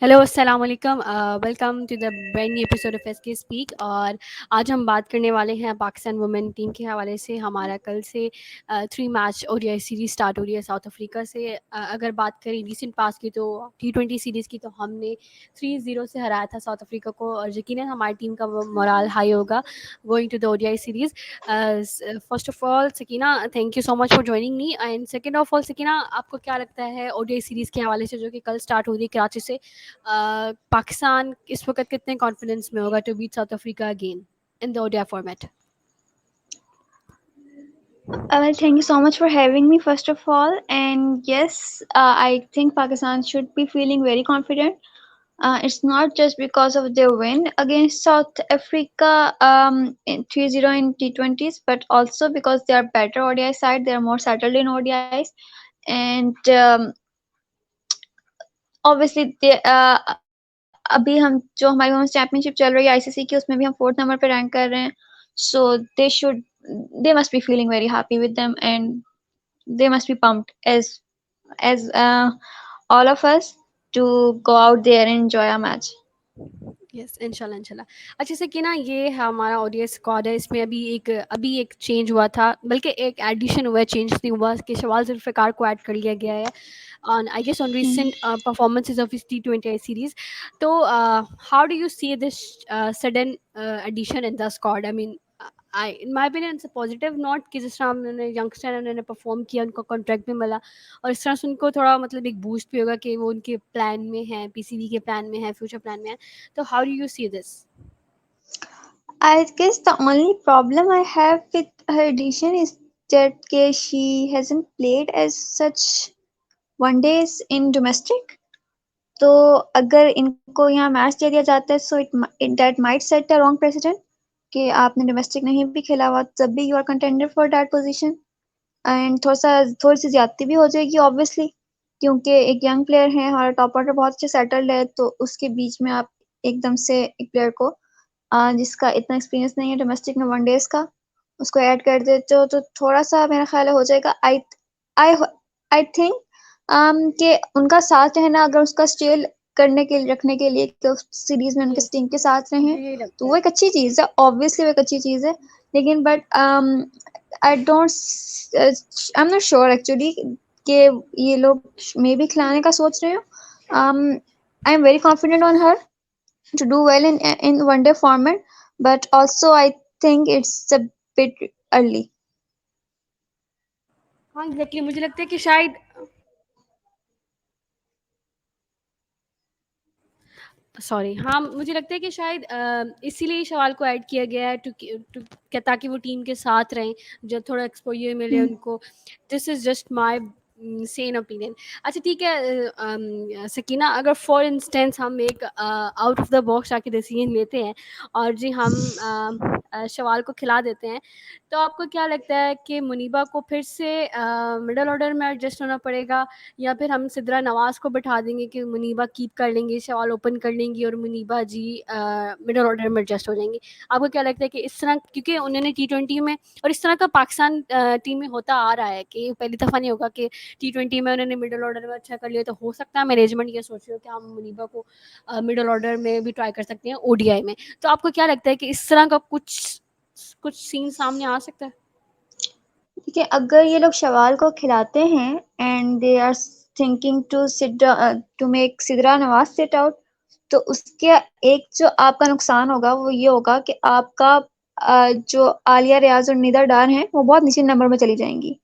Hello अस्सलाम वालेकुम, welcome to the brand new episode of SK speak. और आज हम बात करने वाले हैं पाकिस्तान वुमेन टीम के हवाले से। हमारा कल से 3 मैच ओडीआई सीरीज़ स्टार्ट हो रही है साउथ अफ्रीका से। अगर बात करें रीसेंट पास की तो T20 सीरीज़ की, तो हमने 3-0 से हराया था साउथ अफ्रीका को, और यकीनन हमारी टीम का मोराल हाई होगा going to the ODI series. First of all Sakina, thank you so much for joining me. And second of all Sakina, आपको क्या लगता है ओडीआई सीरीज़ के हवाले से जो कि कल स्टार्ट हो रही है कराची से, पाकिस्तान इस वक्त कितने कॉन्फिडेंस में होगा to beat South Africa again in the ODI format? Well, thank you so much for having me, first of all. And yes, I think Pakistan should be feeling very confident. It's not just because of their win against South Africa in 3-0 in T20s, but also because they are better ODI side. They are more settled in ODIs. And obviously, अभी हम जो हमारी women's championship चल रही है ICC की, उसमें भी हम 4th नंबर पे रैंक कर रहे हैं. So they must be feeling very happy with them, and they must be pumped as all of us to go out there and enjoy our match. Yes, इंशाल्लाह इंशाल्लाह। अच्छा से कि ना, ये हमारा ओडीआई स्क्वाड है, इसमें अभी एक चेंज हुआ था, बल्कि एक एडिशन हुआ है, चेंज नहीं हुआ कि शवाल जुल्फ़िकार को ऐड कर लिया गया है on, I guess, on recent performances of इस T20 सीरीज। तो how do you see this sudden addition in the squad? I mean, I in my opinion it's a positive note कि जिस तरह उन्होंने यंगस्टर उन्होंने परफॉर्म किया, उनको contract भी मिला, और इस तरह से उनको थोड़ा मतलब एक बूस्ट भी होगा कि वो उनके प्लान में है, पीसीबी के प्लान में है, फ्यूचर प्लान में है। So how do you see this? I guess the only problem I have with her addition is that she hasn't played as such one days in domestic. तो अगर इनको यहाँ match दे दिया जाता है, so it that might set the wrong precedent कि आपने domestic नहीं भी खेला हुआ तब भी you are contender for that position. And थोड़ी सी ज्यादती भी हो जाएगी ऑब्वियसली, क्योंकि एक यंग प्लेयर है, हमारा टॉप ऑर्डर बहुत अच्छे सेटल्ड है, तो उसके बीच में आप एकदम से एक प्लेयर को जिसका इतना एक्सपीरियंस नहीं है डोमेस्टिक में वन डेज का, उसको ऐड कर देते हो, तो थोड़ा सा मेरा ख्याल है हो जाएगा. आई आई थिंक कि उनका साथ रहना, अगर उसका स्टेल करने के लिए रखने के लिए कि उस सीरीज में उनके Yes, टीम के साथ रहें, मुझे यही तो लगता वो है। एक अच्छी चीज़ है, ऑब्वियसली वो एक अच्छी चीज़ है. लेकिन but I don't I am not sure actually कि ये लोग मे बी खिलाने का सोच रहे हो. I am very confident on her to do well in one day format, but also I think it's a bit early. हाँ, exactly, मुझे लगता है कि शायद, सॉरी, हाँ, मुझे लगता है कि शायद इसीलिए सवाल को ऐड किया गया है, ताकि वो टीम के साथ रहें, जो थोड़ा एक्सपोजर मिले Hmm. उनको। This is just my Sen opinion. अच्छा ठीक है, सकीना, अगर फॉर इंस्टेंस हम एक आउट ऑफ द बॉक्स आके डिसीजन लेते हैं, और जी हम सवाल को खिला देते हैं, तो आपको क्या लगता है कि मुनीबा को फिर से मिडल ऑर्डर में एडजस्ट होना पड़ेगा, या फिर हम सिद्रा नवाज को बैठा देंगे कि मुनीबा कीप कर लेंगे, सवाल ओपन कर लेंगी, और मुनीबा जी मिडल ऑर्डर में एडजस्ट हो जाएंगी? आपको क्या लगता है कि इस तरह, क्योंकि उन्होंने T20 में, और इस तरह का पाकिस्तान टीम में होता आ रहा है कि पहली दफ़ा नहीं होगा कि T20 में उन्होंने मिडल ऑर्डर में अच्छा कर लिया, तो हो सकता है मैनेजमेंट ये सोच रही हो कि हम मुनीबा को मिडल ऑर्डर में भी ट्राई कर सकते हैं ओडीआई में। तो आपको क्या लगता है कि इस तरह का कुछ कुछ सीन सामने आ सकता है? देखिए, अगर ये लोग शवाल को खिलाते हैं and they are thinking to sit to make Sidra Nawaz sit out, तो उसके एक जो आपका नुकसान होगा वो ये होगा कि आपका जो आलिया रियाज और निदा डार हैं वो बहुत नीचे नंबर में चली जाएंगी.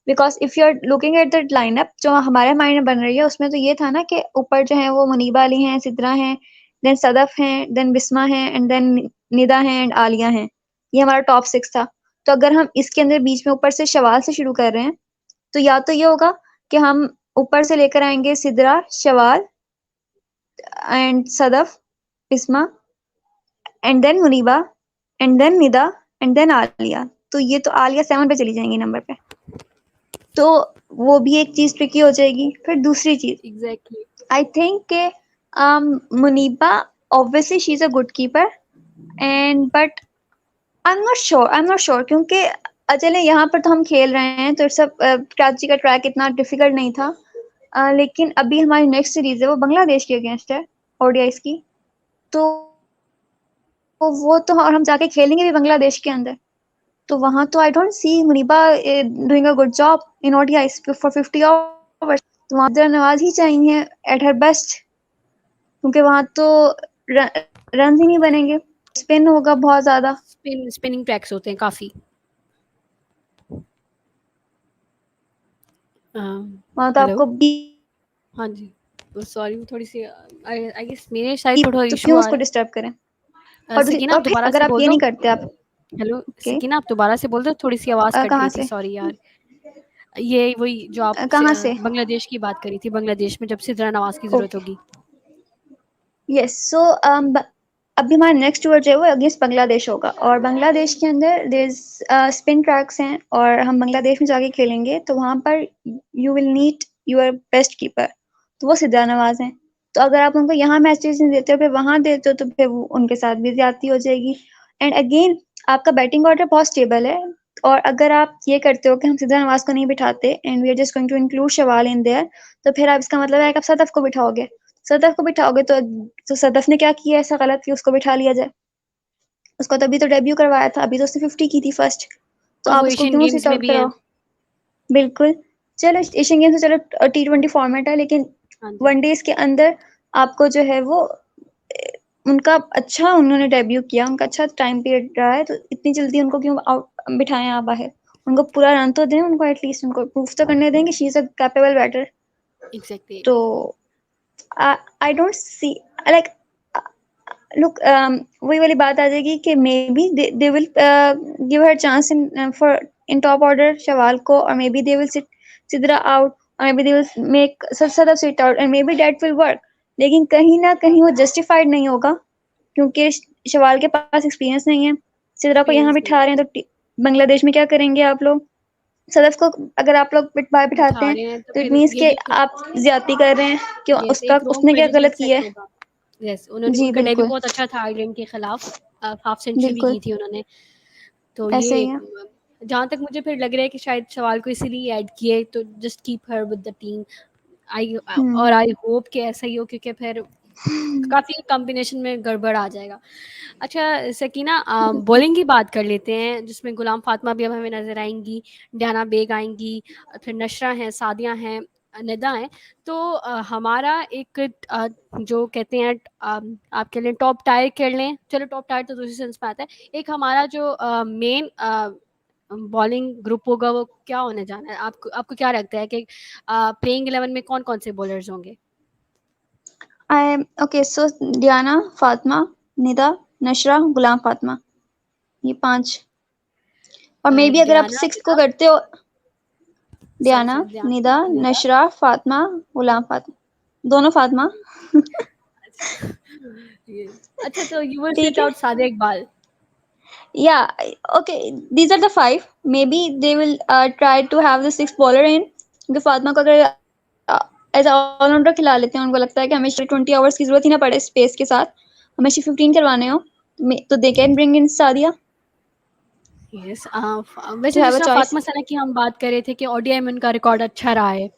Because if you are looking at the lineup जो हमारे माइंड में बन रही है, उसमें तो ये था ना कि ऊपर जो है वो मुनीबा अली हैं, सिद्रा हैं, देन सदफ हैं, देन बिस्मा हैं, एंड देन निदा हैं एंड आलिया हैं. ये हमारा टॉप 6 था. तो अगर हम इसके अंदर बीच में ऊपर से शवाल से शुरू कर रहे हैं, तो या तो ये होगा कि हम ऊपर से लेकर आएंगे Sidra, Shawal and Sadaf, Bisma, and then Muniba, and then Nida, and then Aliya. तो ये तो आलिया 7 पे चली जाएंगी नंबर पे, तो वो भी एक चीज ट्रिकी हो जाएगी. फिर दूसरी चीज, एग्जैक्टली। आई थिंक के Muneeba, obviously she is a good keeper, and but I am not sure क्योंकि चले यहाँ पर तो हम खेल रहे हैं, तो इट्स कराची का ट्रैक इतना डिफिकल्ट नहीं था. लेकिन अभी हमारी नेक्स्ट सीरीज है वो बांग्लादेश के अगेंस्ट है. ओडीआईस की, तो वो तो और हम जाके खेलेंगे भी बांग्लादेश के अंदर, तो वहां तो I don't see Muneeba doing a good job in ODIs for 50 overs. तो वहां सिद्रा नवाज ही चाहिए एट हर बेस्ट, क्योंकि वहां तो रन ही नहीं बनेंगे, स्पिन होगा बहुत ज्यादा। स्पिनिंग ट्रैक्स होते हैं काफी। वहां तो हेलो। आपको हाँ जी, सॉरी थोड़ी सी आई गेस मेरे साइड थोड़ा तो इशू क्यों आ उसको रहा डिस्टर्ब करें। है। सकीना आप और फिर दोबारा अगर से आप बोल ये दो। नहीं करते आप, हेलो ओके, सकीना आप दोबारा से बोल दो, थोड़ी सी आवाज़ कट कहाँ गई थी, से, सॉरी यार। ये वही जो आप कहाँ से, बांग्लादेश की बात करी थी, बांग्लादेश में जब सिद्रा नवाज की ज़रूरत ओके, होगी। यस सो अभी हमारा नेक्स्ट टूर जो है वो अगेंस्ट बांग्लादेश होगा, और बांग्लादेश के अंदर देयर स्पिन ट्रैक्स हैं, और हम बांग्लादेश में जाके खेलेंगे, तो वहां पर you will need your best keeper, तो वो सिद्रा नवाज हैं। तो अगर आप उनको यहाँ मैचेस नहीं देते हो, फिर वहां देते हो, तो फिर वो उनके साथ भी ज्यादती हो जाएगी। एंड अगेन आपका बैटिंग ऑर्डर बहुत स्टेबल है, और अगर आप ये करते हो कि हम सिद्रा नवाज को नहीं बिठाते and we are just going to include Shawal in there, तो फिर आप इसका मतलब है कि आप सदफ को बिठाओगे। सदफ को बिठाओगे तो सदफ ने क्या किया ऐसा गलत कि उसको बिठा लिया जाए। उसको तो अभी तो डेब्यू करवाया था, अभी तो उसने 50 की थी फर्स्ट, तो और वो आप उसको एशियन क्यों गेम्स सिट में आउट भी हैं। कराओ। बिल्कुल। चलो एशियन गेम्स में चलो T20 फॉर्मेट है, लेकिन हाँ जी। वनडेज के अंदर आपको जो है वो उनका अच्छा उन्होंने डेब्यू किया, उनका अच्छा टाइम पीरियड रहा है, तो इतनी जल्दी उनको क्यों आउट बिठाएं आप बाहर। उनको पूरा रन तो दें, उनको एटलीस्ट उनको प्रूफ तो करने देंगे she is a capable batter. Exactly. तो I don't see like look वही वाली बात आ जाएगी कि maybe they will give her chance in for in top order Shawal को, और maybe they will sit Sidra out, और maybe they will make Sadaf sit out, and maybe that will work. लेकिन कहीं ना कहीं वो justified नहीं होगा, क्योंकि शवाल के पास एक्सपीरियंस नहीं है। सिद्रा को यहाँ एक्सपीरियंस नहीं बिठा रहे हैं, तो बांग्लादेश में क्या करेंगे आप लोग। सदफ को अगर आप लोग बिठाते बिठा हैं, रहे हैं तो तो इट फिर मीन्स ये कि भी आप ज्यादती कर रहे हैं, क्यों यस उसका एक रॉन्ग उसने क्या प्रेजुडिस गलत सेट किया है। होगा। यस उन्होंने जी उनका डेब्यू बिल्कुल, बहुत अच्छा था आयरलैंड के खिलाफ, हाफ सेंचुरी भी बिल्कुल की थी उन्होंने। तो ऐसे ही ये है। जहाँ तक मुझे फिर लग रहा है कि शायद सवाल को इसीलिए ऐड किए, तो just keep her with the team. I hmm. और आई होप कि ऐसा ही हो, क्योंकि फिर काफ़ी कॉम्बिनेशन में गड़बड़ आ जाएगा। अच्छा सकीना, बॉलिंग की बात कर लेते हैं, जिसमें गुलाम फातिमा भी अब हमें नज़र आएंगी, डियाना बेग आएंगी, फिर नशरा हैं, सादिया हैं, निदा हैं। तो हमारा एक जो कहते हैं आप कह लें टॉप टायर कर लें, चलो टॉप टायर तो दूसरी सेंस में आता है, एक हमारा जो मेन बॉलिंग ग्रुप होगा वो क्या होने जाना है। आपको आपको क्या लगता है कि प्लेइंग 11 में कौन कौन से बॉलर्स होंगे। I okay so Diana, Fatima, Nida, Nashra, Ghulam Fatima, ये 5। और मे बी अगर आप डियाना, सिक्स को निदा, करते हो, sorry Diana, sorry, Diana, Nida, Nida. Nashra, Fatima, Ghulam Fatima, दोनों फातिमा। ये अच्छा, तो यू विल ठीक सिट है, आउट सादिया इकबाल। या okay, these are the 5, maybe they will try to have the 6th bowler in, क्योंकि फातिमा को अगर एज ऑलराउंडर खिला लेते हैं, उनको लगता है कि हमें 20 आवर्स की जरूरत ही ना पड़े स्पेस के साथ, हमें 15 करवाने हो, तो they can bring in Sadia yes to वैसे हैव जिस अ तरह चॉइस। फातिमा सना की हम बात कर रहे थे कि ओडीआई में उनका रिकॉर्ड अच्छा रहा है,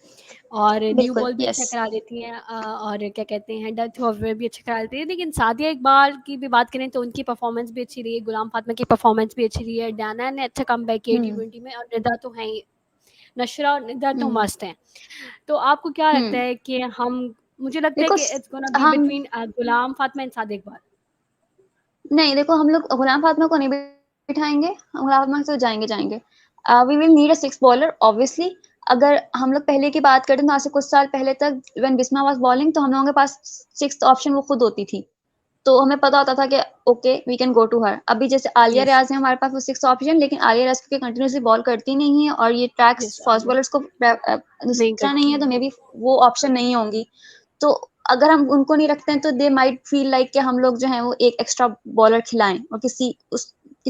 और न्यू बिल्कुल बॉल भी यस। अच्छा करा देती हैं, और क्या कहते हैं डेथ ओवर भी अच्छा करा देती है। लेकिन सादिया इकबाल की भी बात करें तो उनकी परफॉर्मेंस भी अच्छी रही है, गुलाम फातिमा की परफॉर्मेंस भी अच्छी रही है, डाना ने अच्छा कम बैक किया हम्म T20 में, और निदा तो है ही, नशरा और निदा तो हम्म मस्ट हैं। तो आपको क्या लगता हम्म है कि हम, मुझे लगता है देखो कि इट्स गोना बी हम between Ghulam Fatima and Sadia Iqbal. नहीं, देखो हम लोग गुलाम फातिमा को नहीं बिठाएंगे, हम गुलाम फातिमा से जाएंगे जाएंगे। We will need a 6 bowler obviously. अगर हम लोग पहले की बात करें तो आज से कुछ साल पहले तक व्हेन बिस्मा वाज बॉलिंग, तो हम लोगों के पास 6th ऑप्शन वो खुद होती थी, तो हमें पता होता था कि okay we can go to her. अभी जैसे आलिया यस रियाज है हमारे पास वो 6th ऑप्शन, लेकिन आलिया रियाज के कंटिन्यूसली बॉल करती नहीं है, और ये ट्रैक्स यस फास्ट बॉलर्स को नहीं दूसरा नहीं करती है, तो है। मे बी वो ऑप्शन नहीं होंगी। तो अगर हम उनको नहीं रखते हैं, तो दे माइट फील लाइक कि हम लोग जो है वो एक एक्स्ट्रा बॉलर खिलाएं, और किसी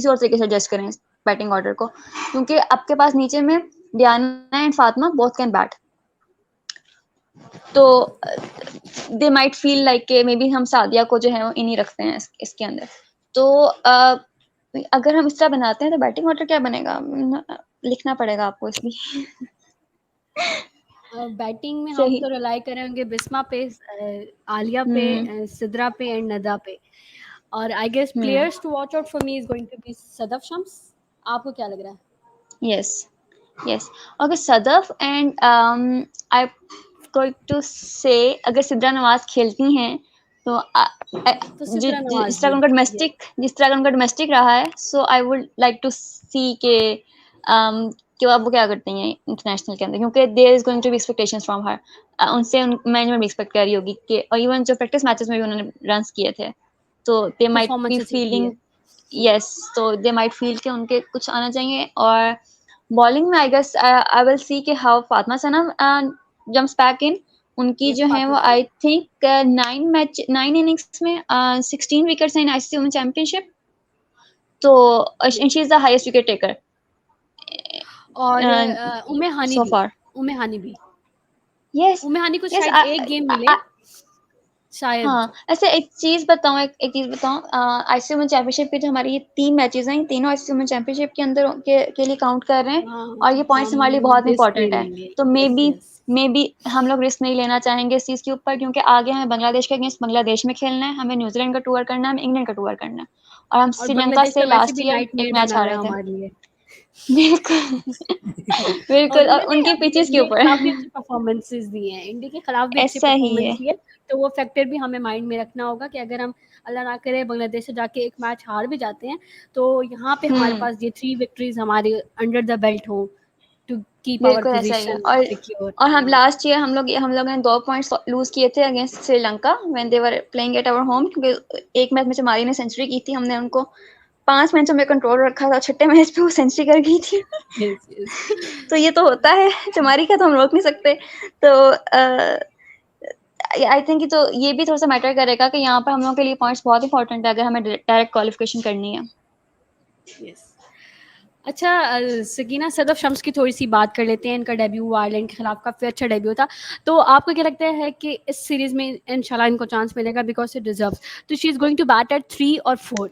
और तरीके से एडजस्ट करें बैटिंग ऑर्डर को, क्योंकि आपके पास नीचे में Diana and Fatima both can bat, तो दे माइट फील लाइक के मे बी हम सादिया को जो है वो इन्हीं रखते हैं इसके अंदर। तो अगर हम इस तरह बनाते हैं, तो बैटिंग ऑर्डर क्या बनेगा लिखना पड़ेगा आपको इसलिए। बैटिंग में हम सही। तो रिलाई करेंगे बिस्मा पे, आलिया पे, हम्म। सिद्रा पे एंड नदा पे। और I guess hmm. Players to watch out for me is going to be Sadaf Shams. आपको क्या लग रहा है? Yes, yes. Okay, Sadaf and I going to say अगर सिद्रा नवाज खेलती हैं तो तो सिद्रा जिस नवाज तरह जी। का उनका डोमेस्टिक जिस तरह का उनका डोमेस्टिक रहा है, सो आई वुड लाइक टू सी कि अब वो क्या करती हैं इंटरनेशनल के अंदर, क्योंकि there is going to be expectations from her. उनसे मैनेजमेंट भी एक्सपेक्ट कर रही होगी कि, और इवन जो प्रैक्टिस मैचेस में भी उन्होंने रन्स किए थे, तो दे माइट बी परफॉर्मेंस अच्छी की फीलिंग, है। यस, तो दे माइट फील कि उनके कुछ आना चाहिए। और बॉलिंग में I guess I will see कि how Fatima Sana jumps back in. उनकी यस, जो है वो Fatima I Sana. Think 9 innings में 16 wickets in ICC women championship, तो she is the highest wicket taker और उम्मे हानी सो भी। फार। उम्मे हानी भी। यस, उम्मे हानी को यस। शायद एक गेम मिले शायद। हाँ, ऐसे एक चीज बताऊं, एक चीज बताऊं, आईसीसी वुमेन चैंपियनशिप के जो हमारी ये 3 मैचेस हैं, ये तीनों आईसीसी वुमेन चैंपियनशिप के अंदर के लिए काउंट कर रहे हैं, हाँ, और ये पॉइंट्स हम हमारे लिए बहुत रिस्क नहीं इंपॉर्टेंट है। लेंगे। तो यस, यस। मे बी हम लोग रिस्क नहीं लेना चाहेंगे इस चीज के ऊपर, क्योंकि आगे हमें बांग्लादेश के अगेंस्ट बांग्लादेश में खेलना है, हमें न्यूजीलैंड का टूर करना है, हमें इंग्लैंड का टूर करना है, और हम और श्रीलंका बांग्लादेश से तो वैसे लास्ट भी ईयर एक नाइटमेयर मैच बना हुआ हारे है थे। हमारे लिए। बिल्कुल। और बिल्कुल, और उन्होंने उनकी पिचेस के इंडिया के ऊपर। खिलाफ भी अच्छे परफॉर्मेंसेस दिए हैं, इंडिया के खिलाफ भी अच्छे ऐसा ही परफॉर्मेंस है। दिए, तो वो फैक्टर भी हमें माइंड में रखना होगा कि अगर हम अल्लाह ना करे बांग्लादेश से जाके एक मैच हार भी जाते हैं, तो यहाँ पे हमारे हम्म। पास ये 3 विक्ट्रीज हमारे अंडर द बेल्ट हो, टू कीप आवर बिल्कुल ऐसा ही है। Position secure. और हम लास्ट ईयर हम लोग ने 2 पॉइंट्स लूज किए थे against Sri Lanka when they were playing at our home, क्योंकि एक मैच में चमारी ने सेंचुरी की थी, हमने उनको 5 मैचों में कंट्रोल रखा था, छठे मैच पे वो सेंचुरी कर गई थी। Yes, yes. तो ये तो होता है, चमारी का तो हम रोक नहीं सकते। तो आई थिंक तो ये भी थोड़ा सा मैटर करेगा कि यहाँ पर हम लोगों के लिए पॉइंट्स बहुत इंपॉर्टेंट है अगर हमें डायरेक्ट क्वालिफिकेशन करनी है। यस। अच्छा, सकीना, सदफ शम्स की थोड़ी सी बात कर लेते हैं। इनका डेब्यू आयरलैंड के खिलाफ काफ़ी अच्छा डेब्यू था, तो आपको क्या लगता है कि इस सीरीज में इंशाल्लाह इनको चांस मिलेगा, बिकॉज इट डिजर्व्स, तो she is going to bat at 3 और 4?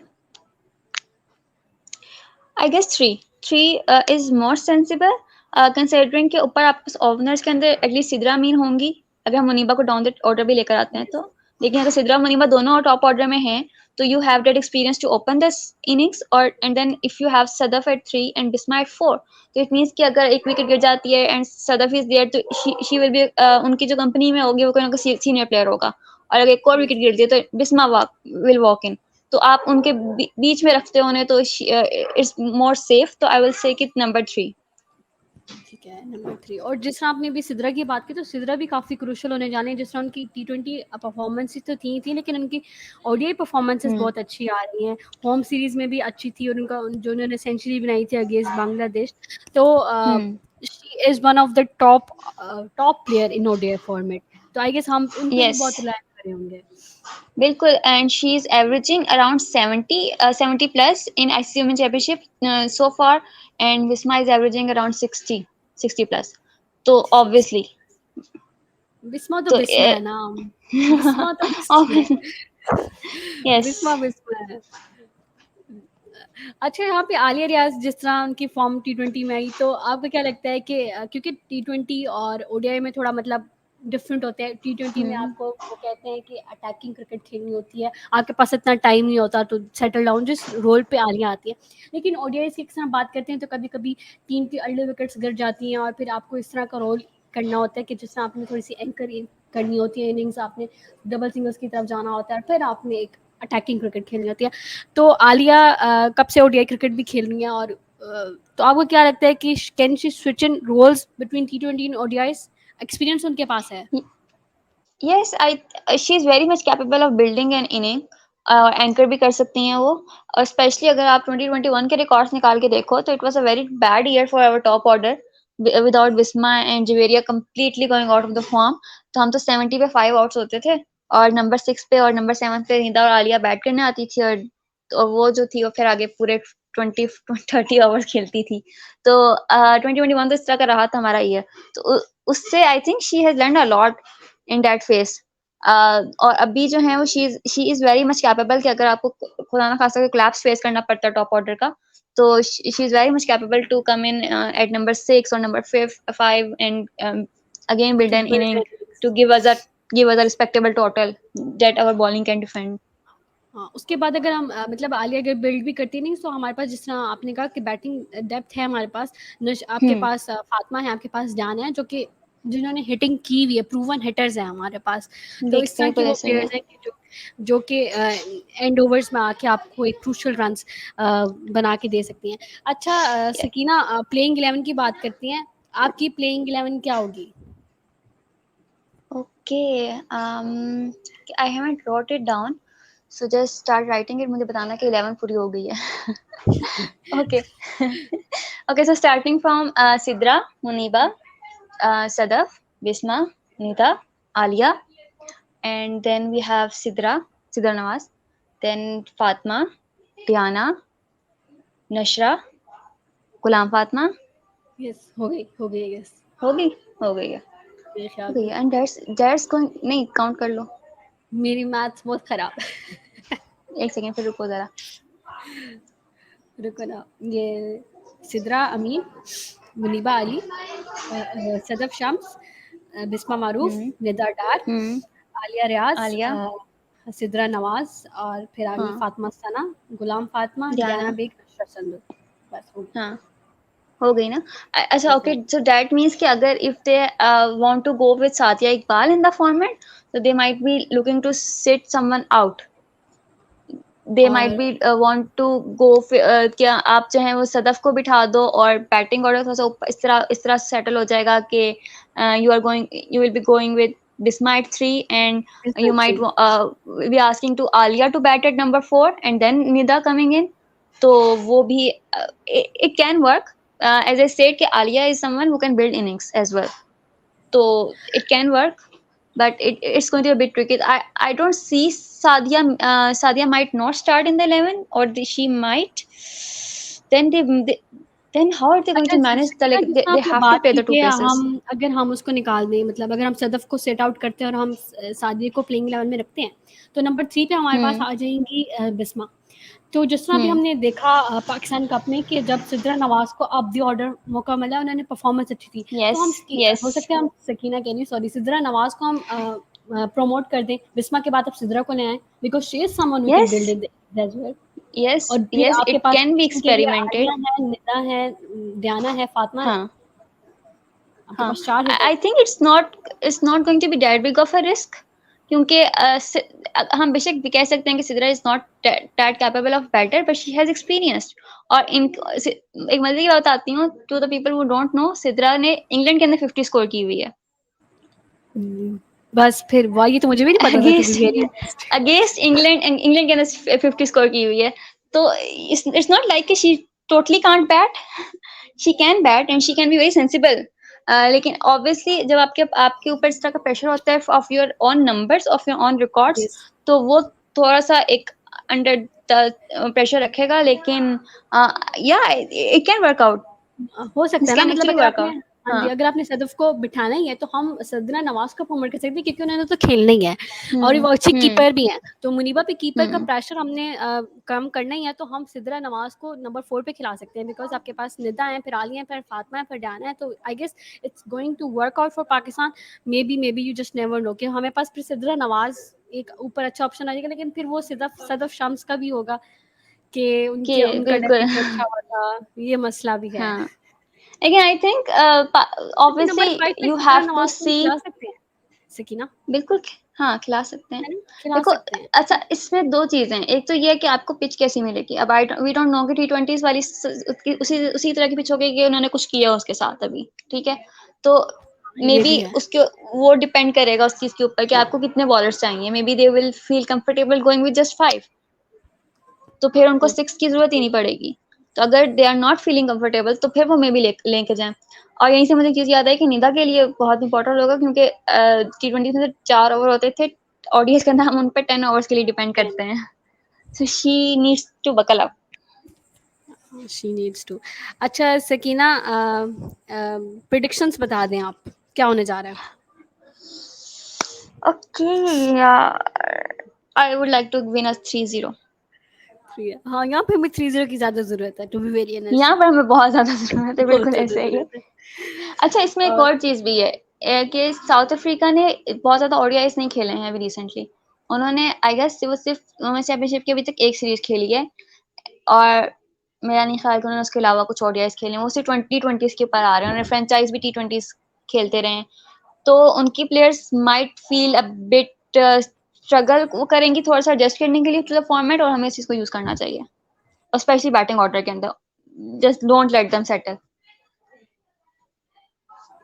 I guess three is more sensible, considering के ऊपर आपके पास ओपनर्स के अंदर एटलीस्ट सिद्रा अमीन होंगी, अगर हम मुनीबा को डाउन द ऑर्डर भी लेकर आते हैं तो। लेकिन अगर सिद्रा मुनीबा दोनों टॉप ऑर्डर में हैं, तो you have that experience to open this innings, और and then if you have Sadaf at 3 and Bisma at 4, तो इट मीन्स कि अगर एक विकेट गिर जाती है एंड सदफ इज देयर, तो शी विल बी उनकी जो कंपनी में होगी वो कोई ना कोई सीनियर प्लेयर होगा, और अगर एक और विकेट गिरती है तो बिस्मा विल वॉक इन, तो आप उनके बीच में रखते हो उन्हें, तो इट्स मोर सेफ, तो आई विल से कि नंबर 3। ठीक है, नंबर 3। और जिस तरह आपने अभी सिद्रा की बात की, तो सिद्रा भी काफ़ी क्रूशल होने जाने हैं। जिस तरह उनकी T20 परफॉर्मेंसेस तो थी, लेकिन उनकी ओडीआई परफॉर्मेंसेस हम्म। बहुत अच्छी आ रही हैं। होम सीरीज में भी अच्छी थी, और उनका जो उन्होंने सेंचुरी बनाई थी अगेंस्ट बांग्लादेश, तो hmm. She is one of the top player in ODI format, तो आई गेस हम उन पे भी यस, बहुत रिलाय करे होंगे। बिल्कुल, and she is averaging around 70 plus in ICC women championship so far, and Bisma is averaging around 60 plus, तो ऑब्वियसली बिस्मा तो तो बिस्मा है ना, बिस्मा तो बिस्मा है। यस। बिस्मा बिस्मा है। अच्छा, यहाँ पे आलिया रियाज जिस तरह उनकी फॉर्म T20 में आई, तो आपको क्या लगता है कि क्योंकि T20 और ओडीआई में थोड़ा मतलब डिफरेंट होते हैं। T20 में आपको वो कहते हैं कि अटैकिंग क्रिकेट खेलनी होती है, आपके पास इतना टाइम नहीं होता तो सेटल डाउन, जिस रोल पे आलिया आती है। लेकिन ओडीआई की अक्सर बात करते हैं तो कभी कभी टीम की अर्ली विकेट्स गिर जाती हैं, और फिर आपको इस तरह का रोल करना होता है कि जिसमें आपने थोड़ी सी एंकर करनी होती है इनिंग्स, आपने डबल सिंगल्स की तरफ जाना होता है, फिर आपने एक अटैकिंग क्रिकेट खेलनी होती है। तो आलिया कब से ओडीआई क्रिकेट भी खेल रही हैं, और तो आपको क्या लगता है कि can she switch in roles between T20 and ODIs? Experience उनके पास है। Yes, I she is very much capable of building an inning, anchor भी कर सकती हैं वो, और स्पेशली अगर आप 2021 के रिकॉर्ड्स निकाल के देखो, तो it was a very bad year for our top order without Bismah and Javeria completely going out of the form. तो हम तो 70 पे 5 आउट्स होते थे, और नंबर 6 पे और नंबर 7 पे निदा और आलिया बैट करने आती थी, और तो वो जो थी वो फिर आगे पूरे 20-30 आवर्स खेलती थी। तो 2021 तो इस तरह का रहा था हमारा ईयर, तो उससे I think she has learn a lot in that face. और अभी जो है वो she is very much capable कि अगर आपको खुदा ना खासा कोलैप्स फेस करना पड़ता है टॉप ऑर्डर का, तो she is very much capable to come in at number 6 और number 5 and again build to an build inning innings. to give us a respectable total that our bowling can defend. हाँ, उसके बाद अगर हम मतलब आलिया अगर बिल्ड भी करती नहीं तो हमारे पास जिस तरह आपने कहा कि बैटिंग डेप्थ है हमारे पास, आपके पास फातिमा है, आपके पास जान है, जो कि जिन्होंने हिटिंग की हुई है, प्रूवन हिटर्स हैं हमारे पास। तो इस तरह के बिल्कुल वो ऐसा ही है। प्लेयर्स हैं कि जो कि एंड ओवर्स में आके आपको एक क्रूशियल रन्स बना के दे सकती हैं। अच्छा सकीना, प्लेइंग 11 की बात करती हैं, आपकी प्लेइंग 11 क्या होगी? Okay, I haven't wrote it down, so just start writing it. मुझे बताना कि 11 पूरी हो गई है. Okay. Okay, so starting from Sidra, Muniba, Sadaf, Bisma, Nita, Alia, and then we have Sidra Nawaz, then Fatma, Diana, Nashra, Gulam Fatma. Yes, हो गई yes, हो गई हो गई है मेरे हो ख्याल गई में। है. And that's going, नहीं काउंट कर लो. मेरी मैथ्स बहुत खराब है। एक सेकेंड फिर रुको जरा. रुको ना, ये सिद्रा अमीन, मुनीबा अली, सदफ शम्स, बिस्मा मारूफ, हम्म निदा डार, हम्म आलिया रियाज, आलिया. सिद्रा नवाज, और फिर आ गई हाँ. फातिमा सना, गुलाम फातिमा, जाना. Diana bag, नशरा Sandhu. बस हो गई। हाँ हो गई ना. अच्छा बस हो ओके, गई। सो दैट मीन्स कि अगर if they want to go with Sadia Iqbal in the format, so they might be looking to sit someone out. They might और be want to go क्या आप चाहें वो सदफ को बिठा दो और बैटिंग ऑर्डर थोड़ा सा इस तरह सेटल हो जाएगा कि you will be going with Bisma at 3 and you might three. be asking to Alia to bat at number 4 and then Nida coming in. तो वो भी it can work. As I said कि Alia is someone who can build innings as well. So it can work, but it's going to be a bit tricky. I don't see Sadia. Sadia might not start in the 11, or she might. Then then how are they going अच्छा to manage the, Sakina, like जिस तरह they आपने have to बात play की the two कि places. हम अगर हम उसको निकाल दें, मतलब अगर हम सदफ को सेट आउट करते हैं और हम सादिया को प्लेइंग 11 में रखते हैं, तो नंबर 3 पे हमारे पास हम्म आ जाएंगी बिस्मा। तो जिस तरह भी हम्म हमने देखा पाकिस्तान कप में कि जब सिद्रा नवाज को अप द ऑर्डर मौका मिला, उन्होंने परफॉर्मेंस अच्छी थी, तो हम yes yes हो सकता है हम सकीना कह रही सॉरी, सिद्रा नवाज को हम प्रमोट कर दें, बिस्मा के बाद अब सिद्रा को ले आए, because she is someone who can build yes it as well. yes और फिर yes आपके it पास can be के लिए experimented. आलिया है, निदा है, डियाना है, फातिमा है, हाँ आपके हाँ. पास 4 I हिटर्स हैं। think it's not going to be that big of a risk, क्योंकि हम बेशक भी कह सकते हैं कि Sidra is not that capable of batter but she has experienced. और एक मजे की बात आती हूँ to the people who don't know, Sidra ने इंग्लैंड के अंदर 50 स्कोर की हुई है. बस फिर वही तो मुझे भी नहीं पता था, to be against very honest. Against England के अंदर 50 स्कोर की हुई है. तो इट्स नॉट लाइक कि she totally can't bat. She can bat and she can be very sensible. लेकिन ऑब्वियसली जब आपके ऊपर इस तरह का प्रेशर होता है of your own numbers, of your own records, yes, तो वो थोड़ा सा एक अंडर द प्रेशर रखेगा. लेकिन या इट कैन वर्क आउट. हो सकता दिस है ना, कैन मतलब एक्चुअली अगर वर्क आपने, आउट. हाँ जी, हाँ. अगर आपने सदफ को बिठाना ही है तो हम सदना नवाज को प्रमोट कर सकते हैं, क्योंकि उन्होंने तो खेलना ही है और वो अच्छी हम्म कीपर भी हैं। तो मुनीबा पे कीपर का हम्म प्रेशर हमने कम करना ही है, तो हम सिद्रा नवाज को नंबर 4 पे खिला सकते हैं, बिकॉज आपके पास निदा है, फिर आलिया है, फिर फातिमा है, फिर डाना है। तो I guess it's going to work out for Pakistan. Maybe you just never know कि हमें पास फिर सिद्रा नवाज एक ऊपर अच्छा ऑप्शन आ जाएगा, लेकिन फिर वो सदफ शम्स का भी होगा कि कि उनका बिल्कुल. डेब्यू अच्छा हुआ था, ये मसला भी है। हाँ. Again, I think अच्छा, नंबर obviously 5 पे you Sidra have to Nawaz को see. खिला सकते हैं सकीना, बिल्कुल. हाँ खिला सकते हैं. है ना? खिला देखो, सकते हैं। अच्छा इसमें दो चीजें हैं. एक तो ये है कि आपको पिच कैसी मिलेगी. अब वी डोंट नो कि T20s वाली उसी तरह की पिच होगी कि उन्होंने कुछ किया उसके साथ अभी. ठीक है. तो मे ये बी भी है। उसके वो डिपेंड करेगा उस चीज के ऊपर कि आपको कितने बॉलर्स चाहिए. May be they will feel comfortable going with just 5, तो फिर उनको हो 6 की जरूरत ही नहीं पड़ेगी. तो अगर they are not feeling comfortable तो फिर वो मे बी लेके जाएं. और यहीं से मुझे चीज याद है कि निदा के लिए बहुत इंपॉर्टेंट होगा, क्योंकि T20 में 4 ओवर होते थे. ऑडियंस के अंदर हम उन पे 10 ओवर्स के लिए डिपेंड करते हैं. So she needs to buckle up. She needs to. अच्छा सकीना, प्रेडिक्शंस बता दें आप, क्या होने जा रहा है? Okay, I would like to win us 3-0. हाँ, यहाँ पे हमें 3-0 की ज्यादा जरूरत है, टू बी वेरी ऑनेस्ट। यहाँ पर हमें बहुत ज्यादा जरूरत है. बहुत बिल्कुल ज्यादा ऐसे ही है. जरूरत है। अच्छा इसमें एक और और चीज भी है. कि साउथ अफ्रीका ने बहुत ज़्यादा ओडीआईस नहीं खेले हैं अभी रिसेंटली। उन्होंने आई गेस वो सिर्फ़ वुमेन्स चैंपियनशिप की अभी तक एक सीरीज़ खेली है और मेरा नहीं ख़्याल कि उन्होंने उसके अलावा कुछ ओडीआईस खेले हैं। वो सिर्फ़ टी20 के ऊपर आ रहे हैं। उन्होंने फ्रेंचाइज़ भी टी20s खेलते रहे हैं। तो उनकी players might feel a bit struggle वो करेंगी थोड़ा-सा एडजस्ट करने के लिए टू द फॉर्मेट और हमें इस चीज़ को यूज़ करना चाहिए। और स्पेशली बैटिंग ऑर्डर के अंदर। Just don't let them settle.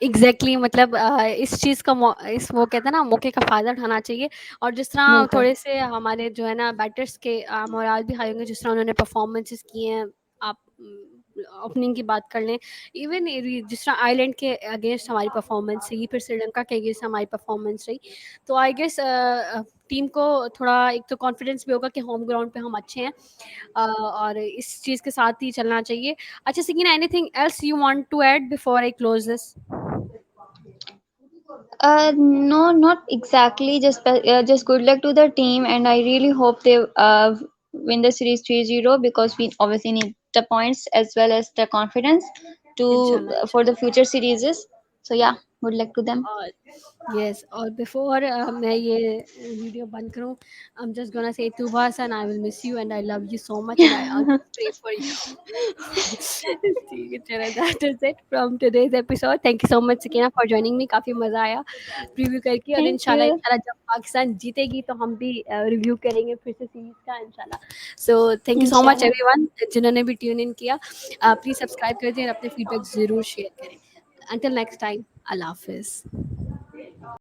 Exactly मतलब इस चीज़ का इस वो कहते हैं ना मौके का फ़ायदा उठाना चाहिए और जिस तरह बिल्कुल। थोड़े से हमारे जो है ना बैटर्स के मोराल भी हाई होंगे जिस तरह उन्होंने परफॉर्मेंसेस किए हैं आप ओपनिंग की बात कर लें इवन जिस तरह आइलैंड के अगेंस्ट हमारी परफॉर्मेंस रही फिर श्रीलंका के अगेंस्ट हमारी परफॉर्मेंस रही तो आई गेस टीम को थोड़ा एक तो कॉन्फिडेंस भी होगा कि होम ग्राउंड पे हम अच्छे हैं और इस चीज़ के साथ ही चलना चाहिए अच्छा Sakina anything else you want to add before I close this No, not exactly. Just good luck to the team, and I really hope they win the series 3-0 because we obviously need the points as well as the confidence to इंशाल्लाह for the इंशाल्लाह future series. So yeah, good luck to them. और yes और before मैं ये video बंद करूं I am just gonna say Tuba son I will miss you and I love you so much and I always pray for you ठीक है चलो that is it from today's episode thank you so much Sakina for joining me काफ़ी मज़ा आया review करके और Thank इंशाल्लाह you. इंशाल्लाह जब पाकिस्तान जीतेगी तो हम भी रिव्यू करेंगे फिर से सीरीज का इंशाल्लाह so thank you so much Inshallah. Everyone जिन्होंने भी ट्यून इन किया प्लीज़ सब्सक्राइब कर दें और अपने फीडबैक ज़रूर शेयर करें until next time Allah Hafiz